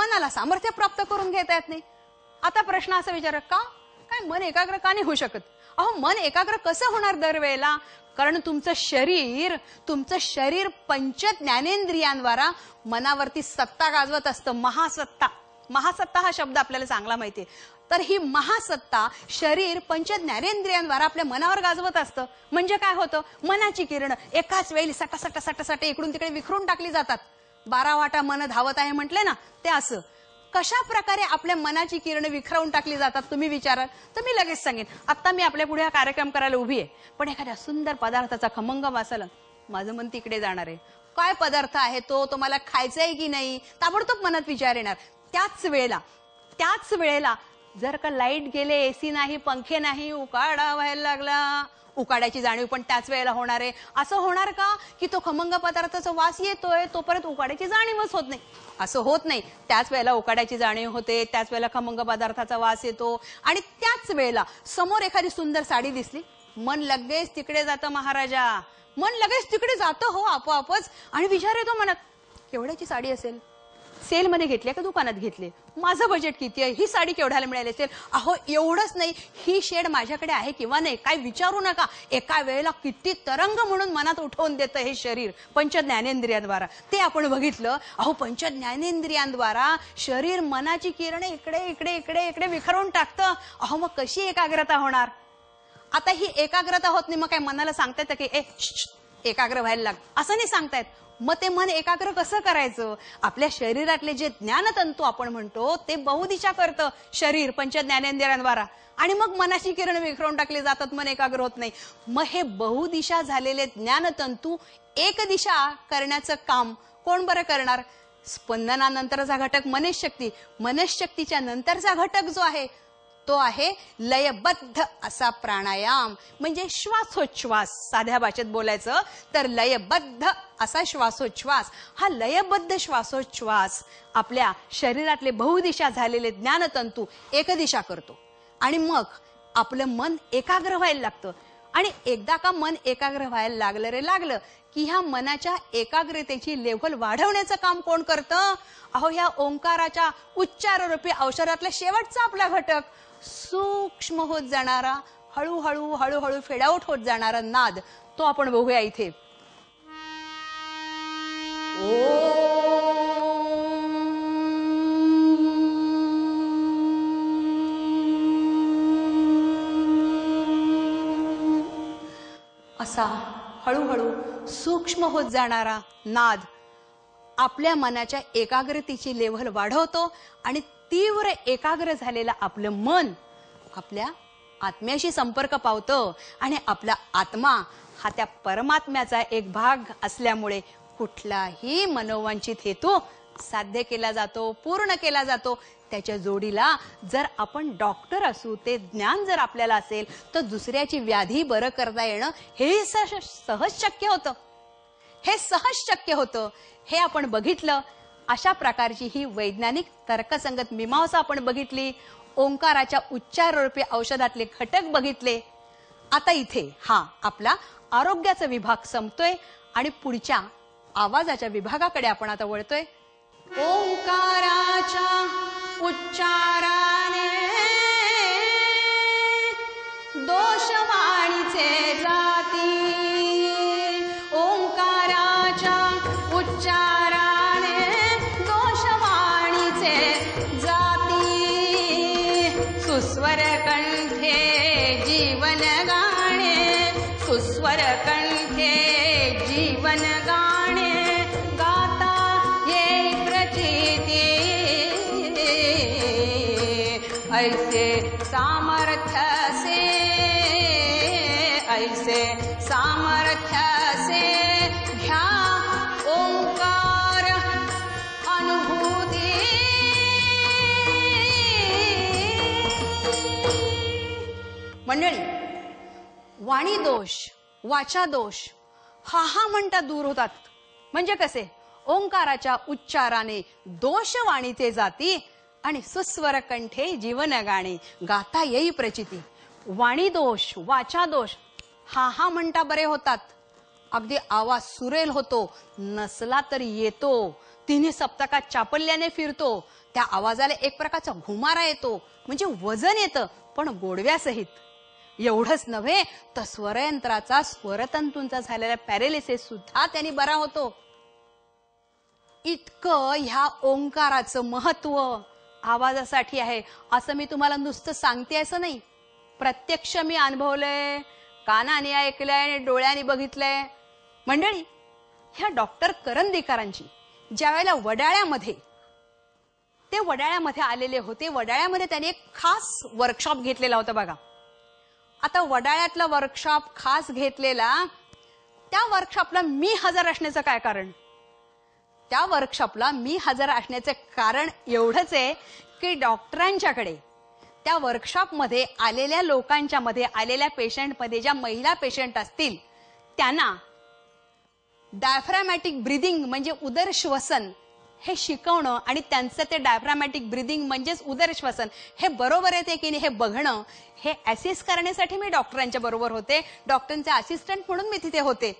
मनाला सामर्थ्य प्राप्त करून घेता येत नाही. आता प्रश्न असा विचार का काय मन एकाग्र का नाही होऊ शकत? अहो मन एकाग्र कसं होणार दरवेळेला? कारण तुमचं शरीर पंच ज्ञानेंद्रियांद्वारा मनावरती सत्ता गाजवत असतं. महासत्ता हा शब्द आपल्याला चांगला माहितीये. तर ही महासत्ता शरीर पंच ज्ञानेंद्रियांद्वारा आपल्या मनावर गाजवत असतं. म्हणजे काय होतं? मनाची किरण एकाच वेळी सटासट इकडून तिकडे विखरून टाकली जातात. 12 वाटा मन धावत आहे म्हटले ना, ते असं. कशा प्रकारे आपल्या मनाची किरण विखरवून टाकली जातात तुम्ही विचाराल तर मी लगेच सांगेन. आता मी आपल्या पुढे हा कार्यक्रम करायला उभी आहे, पण एखाद्या सुंदर पदार्थाचा खमंग वास आला, माझं मन तिकडे जाणार आहे. काय पदार्थ आहे तो मला खायचा आहे की नाही, ताबडतोब मनात विचार येणार. त्याच वेळेला जर का लाईट गेले, एसी नाही, पंखे नाही, उकाडा व्हायला लागला, उकाड्याची जाणीव पण त्याच वेळेला होणार आहे. असं होणार का की तो खमंग पदार्थाचा वास येतोय तोपर्यंत उकाड्याची जाणीवच होत नाही? असं होत नाही. त्याच वेळेला उकाड्याची जाणीव होते, त्याच वेळेला खमंग पदार्थाचा वास येतो, आणि त्याच वेळेला समोर एखादी सुंदर साडी दिसली, मन लगेच तिकडे जातं महाराजा. मन लगेच तिकडे जातं हो आपोआपच. आणि विचार येतो मनात, केवढ्याची साडी असेल, सेल मध्ये घेतली का दुकानात घेतली, माझं बजेट किती आहे, ही साडी केवढ्याला मिळाली असेल, अहो एवढंच नाही, ही शेड माझ्याकडे आहे किंवा नाही, काय विचारू नका. एका वेळेला किती तरंग म्हणून मनात उठवून देतं हे शरीर पंच ज्ञानेंद्रियांद्वारा. ते आपण बघितलं. अहो पंच ज्ञानेंद्रियांद्वारा शरीर मनाची किरणे इकडे इकडे इकडे इकडे विखरवून टाकतं. अहो मग कशी एकाग्रता होणार? आता ही एकाग्रता होत नाही, मग काय मनाला सांगता येतं की एकाग्र व्हायला लाग, असं नाही सांगतायत. मग ते मन एकाग्र कसं करायचं? आपल्या शरीरातले जे ज्ञानतंतू आपण म्हणतो ते बहुदिशा करतं शरीर पंच ज्ञानेंद्रियांद्वारा, आणि मग मनाची किरण विखरवून टाकली जातात, मन एकाग्र होत नाही. मग हे बहुदिशा झालेले ज्ञानतंतू एक दिशा करण्याचं काम कोण बरं करणार? स्पंदनानंतरचा घटक मनःशक्ती. मनःशक्तीच्या नंतरचा घटक जो आहे तो आहे लयबद्ध असा प्राणायाम, म्हणजे श्वासोच्छ्वास. साध्या भाषेत बोलायचं तर लयबद्ध असा श्वासोच्छ्वास. हा लयबद्ध श्वासोच्छ्वास आपल्या शरीरातले बहुदिशा झालेले ज्ञानतंतू एकदिशा करतो, आणि मग आपलं मन एकाग्र व्हायला लागतं. आणि एकदा का मन एकाग्र व्हायला लागलं की ह्या मनाच्या एकाग्रतेची लेव्हल वाढवण्याचं काम कोण करतं? अहो ह्या ओंकाराच्या उच्चाररूपी औषधातला शेवटचा आपला घटक, सूक्ष्म होत जाणारा, हळूहळू हळूहळू फेड आउट होत जाणारा नाद, तो आपण बघूया इथे. असा हळूहळू सूक्ष्म होत जाणारा नाद आपल्या मनाच्या एकाग्रतेची लेव्हल वाढवतो, आणि तीव्र एकाग्र झालेलं आपलं मन आपल्या आत्म्याशी संपर्क पावतं, आणि आपला आत्मा हा त्या परमात्म्याचा एक भाग असल्यामुळे कुठलाही मनोवांछित हेतू साध्य केला जातो, पूर्ण केला जातो. त्याच्या जोडीला जर आपण डॉक्टर असू, ते ज्ञान जर आपल्याला असेल, तर दुसऱ्याची व्याधी बरं करता येणं हे सहज शक्य होतं. हे आपण बघितलं. अशा प्रकारची ही वैज्ञानिक तर्कसंगत मीमांसा आपण बघितली. ओंकाराच्या उच्चाररूपी औषधातले घटक बघितले. आता इथे हा आपला आरोग्याचा विभाग संपतोय, आणि पुढच्या आवाजाच्या विभागाकडे आपण आता वळतोय. ओंकाराच्या उच्चाराने दोषवाणीचे जाती, ओंकाराच्या उच्चाराने दोषवाणीचे जाती, सुस्वर कंठे जीवन गाणे, सुस्वर कंठे जीवन गाणे, गाता ये प्रचिती, ऐसे सामर्थ्य से, ऐसे सामर्थ्य से घ्या ओंकार अनुभूती. मंडळी, वाणी दोष, वाचा दोष हा म्हणता दूर होतात. म्हणजे कसे? ओंकाराच्या उच्चाराने दोष वाणीचे जाती, आणि सुस्वर कंठे जीवन गाणे, गाता येई प्रचिती. वाणी दोष, वाचा दोष हा म्हणता बरे होतात. अगदी आवाज सुरेल होतो, नसला तरी येतो, तिन्ही सप्तकात चापल्याने फिरतो, त्या आवाजाला एक प्रकारचा घुमारा येतो, म्हणजे वजन येतं, पण गोडव्यासहित. एवढंच नव्हे तर स्वरयंत्राचा, स्वरतंतूंचा झालेला पॅरालिसिस सुद्धा त्यांनी बरा होतो. इतकं ह्या ओंकाराचं महत्व आवाजासाठी आहे. असं मी तुम्हाला नुसतं सांगते असं नाही, प्रत्यक्ष मी अनुभवलंय, कानाने ऐकलंय आणि डोळ्याने बघितलंय. मंडळी, ह्या डॉक्टर करंदीकरांची ज्यावेळेला वडाळ्यामध्ये आलेले होते, वडाळ्यामध्ये त्यांनी एक खास वर्कशॉप घेतलेला होता बघा. आता वडाळ्यातला वर्कशॉप खास घेतलेला, त्या वर्कशॉपला मी हजर असण्याचं काय कारण? त्या वर्कशॉपला मी हजर असण्याचं कारण एवढंच आहे की डॉक्टरांच्याकडे त्या वर्कशॉपमध्ये आलेल्या लोकांच्या मध्ये, आलेल्या पेशंटमध्ये ज्या महिला पेशंट असतील त्यांना डायफ्रॅमॅटिक ब्रीदिंग म्हणजे उदर श्वसन हे शिकवणं आणि त्यांचं ते डायफ्रॅमॅटिक ब्रीदिंग म्हणजेच उदर श्वसन हे बरोबर येते की नाही हे बघणं, हे असिस्ट करण्यासाठी मी डॉक्टरांच्या बरोबर होते. डॉक्टरांचे असिस्टंट म्हणून मी तिथे होते.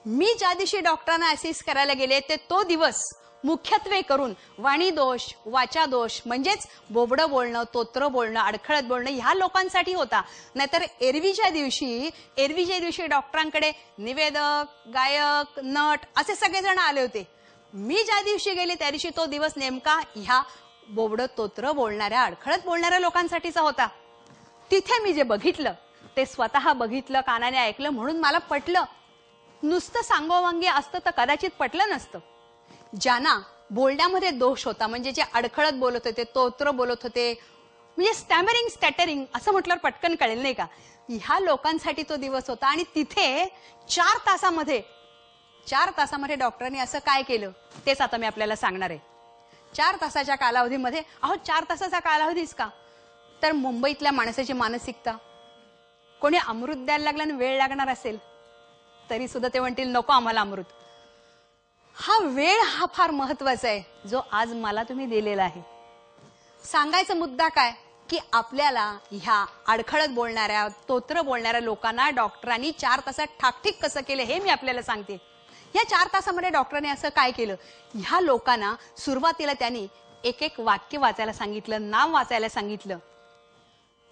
मी ज्या दिवशी डॉक्टरांना असिस्ट करायला गेले ते तो दिवस मुख्यत्वे करून वाणी दोष, वाचा दोष म्हणजेच बोबडं बोलणं, तोत्र बोलणं, अडखळत बोलणं ह्या लोकांसाठी होता. नाहीतर एरवीच्या दिवशी डॉक्टरांकडे निवेदक, गायक, नट असे सगळेजण आले होते. मी ज्या दिवशी गेले त्या दिवशी तो दिवस नेमका ह्या बोबडं तोत्र बोलणाऱ्या, अडखळत बोलणाऱ्या लोकांसाठीचा होता. तिथे मी जे बघितलं ते स्वतः बघितलं, कानाने ऐकलं, म्हणून मला पटलं. नुसतं सांगोवांगी असतं तर कदाचित पटलं नसतं. ज्यांना बोलण्यामध्ये दोष होता, म्हणजे जे अडखळत बोलत होते, तोत्र बोलत होते, म्हणजे स्टॅमरिंग, स्टॅटरिंग असं म्हटल्यावर पटकन कळेल नाही का, ह्या लोकांसाठी तो दिवस होता. आणि तिथे 4 तासामध्ये डॉक्टरांनी असं काय केलं तेच आता मी आपल्याला सांगणार आहे. 4 तासाच्या कालावधीमध्ये, 4 तासाचा कालावधीच का, तर मुंबईतल्या माणसाची मानसिकता, कोणी अमृत द्यायला लागला आणि वेळ लागणार असेल तरी सुद्धा ते म्हणतील नको आम्हाला अमृत. हा वेळ हा फार महत्वाचा आहे जो आज मला तुम्ही दिलेला आहे. सांगायचा मुद्दा काय की आपल्याला ह्या अडखळत बोलणाऱ्या, तोत्र बोलणाऱ्या लोकांना डॉक्टरांनी 4 तासात ठाकठीक कसं केलं हे मी आपल्याला सांगते. या 4 तासामध्ये डॉक्टरांनी असं काय केलं, ह्या लोकांना सुरुवातीला त्यांनी एक एक वाक्य वाचायला सांगितलं, नाव वाचायला सांगितलं.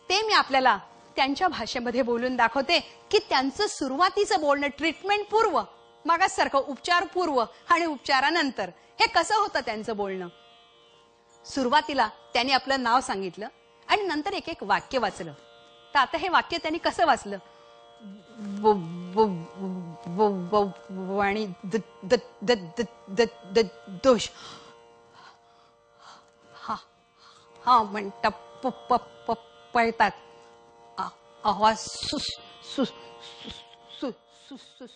ते मी आपल्याला त्यांच्या भाषेमध्ये बोलून दाखवते की त्यांचं सुरुवातीचं बोलणं, ट्रीटमेंट पूर्व, मागासारखं उपचार पूर्व आणि उपचारानंतर हे कसं होतं त्यांचं बोलणं. सुरुवातीला त्यांनी आपलं नाव सांगितलं आणि नंतर एक एक वाक्य वाचलं. तर आता हे वाक्य त्यांनी कसं वाचलं, वाणी दोष, हा म्हणता पळतात, आवाज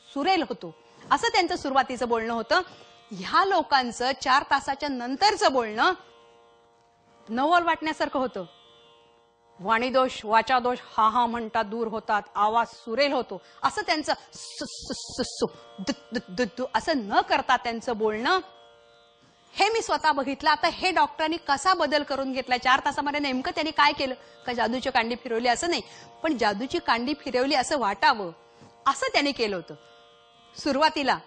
सुरेल होतो, असं त्यांचं सुरुवातीचं बोलणं होतं. ह्या लोकांचं 4 तासाच्या नंतरचं बोलणं नवल वाटण्यासारखं होतं. वाणी दोष, वाचा दोष, हा म्हणता दूर होतात, आवाज सुरेल होतो, असं त्यांचं असं न करता त्यांचं बोलणं हे मी स्वतः बघितलं. आता हे डॉक्टरांनी कसा बदल करून घेतला 4 तासामध्ये, नेमकं त्यांनी काय केलं, का जादूची कांडी फिरवली असं नाही, पण जादूची कांडी फिरवली असं वाटावं असं त्यांनी केलं होतं. सुरुवातीला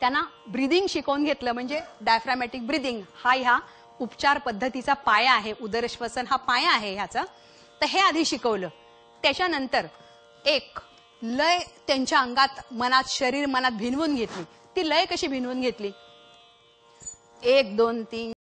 त्यांना ब्रीदिंग शिकवून घेतलं, म्हणजे डायफ्रॅमॅटिक ब्रीदिंग हा ह्या उपचार पद्धतीचा पाया आहे, उदरश्वसन हा पाया आहे ह्याचा. तर हे आधी शिकवलं. त्याच्यानंतर एक लय त्यांच्या अंगात, मनात, शरीर मनात भिनवून घेतली. ती लय कशी भिनवून घेतली, 1 2 3